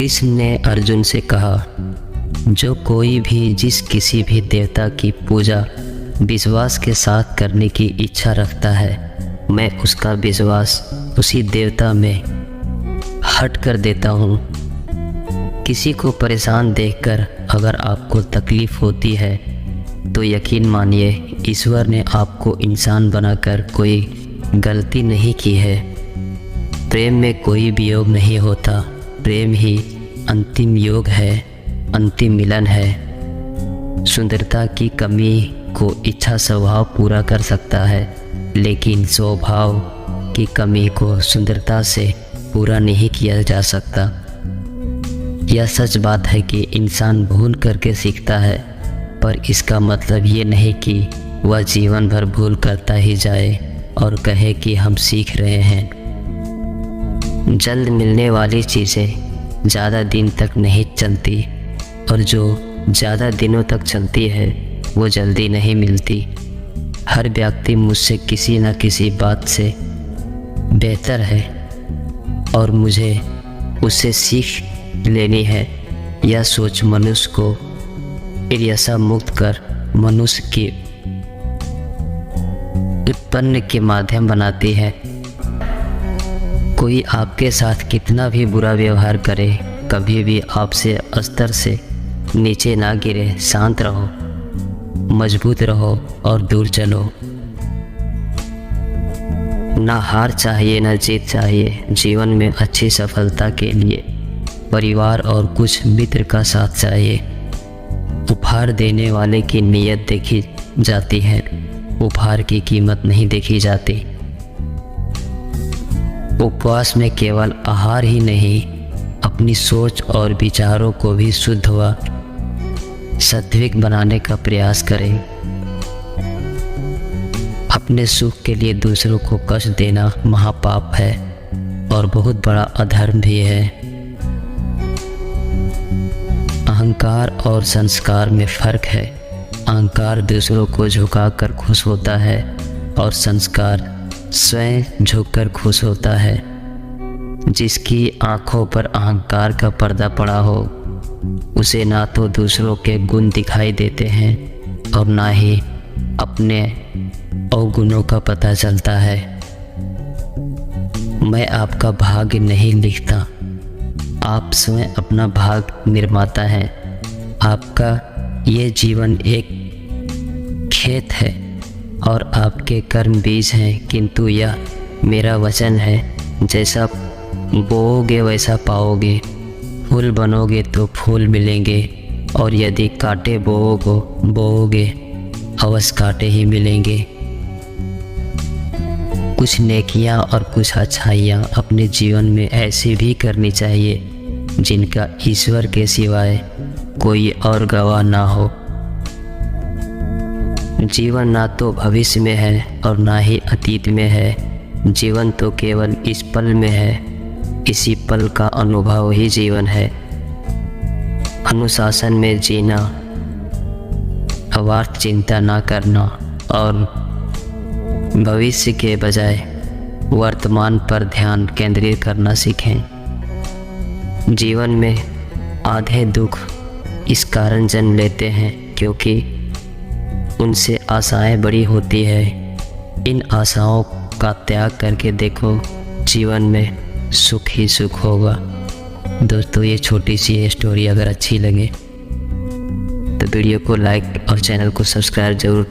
कृष्ण ने अर्जुन से कहा, जो कोई भी जिस किसी भी देवता की पूजा विश्वास के साथ करने की इच्छा रखता है, मैं उसका विश्वास उसी देवता में हट कर देता हूँ। किसी को परेशान देखकर अगर आपको तकलीफ़ होती है तो यकीन मानिए ईश्वर ने आपको इंसान बनाकर कोई गलती नहीं की है। प्रेम में कोई वियोग नहीं होता, प्रेम ही अंतिम योग है, अंतिम मिलन है। सुंदरता की कमी को इच्छा स्वभाव पूरा कर सकता है, लेकिन स्वभाव की कमी को सुंदरता से पूरा नहीं किया जा सकता। यह सच बात है कि इंसान भूल करके सीखता है, पर इसका मतलब ये नहीं कि वह जीवन भर भूल करता ही जाए और कहे कि हम सीख रहे हैं। जल्द मिलने वाली चीज़ें ज़्यादा दिन तक नहीं चलती, और जो ज़्यादा दिनों तक चलती है वो जल्दी नहीं मिलती। हर व्यक्ति मुझसे किसी न किसी बात से बेहतर है और मुझे उससे सीख लेनी है। यह सोच मनुष्य को ईर्ष्या मुक्त कर मनुष्य की उत्पन्न के माध्यम बनाती है। कोई आपके साथ कितना भी बुरा व्यवहार करे, कभी भी आपसे स्तर से नीचे ना गिरे। शांत रहो, मजबूत रहो और दूर चलो। ना हार चाहिए ना जीत चाहिए। जीवन में अच्छी सफलता के लिए परिवार और कुछ मित्र का साथ चाहिए। उपहार देने वाले की नीयत देखी जाती है, उपहार की कीमत नहीं देखी जाती। उपवास में केवल आहार ही नहीं, अपनी सोच और विचारों को भी शुद्ध व सात्विक बनाने का प्रयास करें। अपने सुख के लिए दूसरों को कष्ट देना महापाप है और बहुत बड़ा अधर्म भी है। अहंकार और संस्कार में फ़र्क है। अहंकार दूसरों को झुकाकर खुश होता है और संस्कार स्वयं झुककर खुश होता है। जिसकी आँखों पर अहंकार का पर्दा पड़ा हो, उसे ना तो दूसरों के गुण दिखाई देते हैं और ना ही अपने अवगुणों का पता चलता है। मैं आपका भाग्य नहीं लिखता, आप स्वयं अपना भाग्य निर्माता हैं। आपका ये जीवन एक खेत है और आपके कर्म बीज हैं, किंतु यह मेरा वचन है, जैसा बोओगे वैसा पाओगे। फूल बनोगे तो फूल मिलेंगे, और यदि कांटे बोओगे अवश्य कांटे ही मिलेंगे। कुछ नेकियां और कुछ अच्छाइयाँ अपने जीवन में ऐसी भी करनी चाहिए जिनका ईश्वर के सिवाय कोई और गवाह ना हो। जीवन ना तो भविष्य में है और ना ही अतीत में है। जीवन तो केवल इस पल में है। इसी पल का अनुभव ही जीवन है। अनुशासन में जीना, अवार्थ चिंता ना करना और भविष्य के बजाय वर्तमान पर ध्यान केंद्रित करना सीखें। जीवन में आधे दुख इस कारण जन्म लेते हैं क्योंकि उनसे आशाएं बड़ी होती है। इन आशाओं का त्याग करके देखो, जीवन में सुख ही सुख होगा। दोस्तों, ये छोटी सी स्टोरी अगर अच्छी लगे तो वीडियो को लाइक और चैनल को सब्सक्राइब जरूर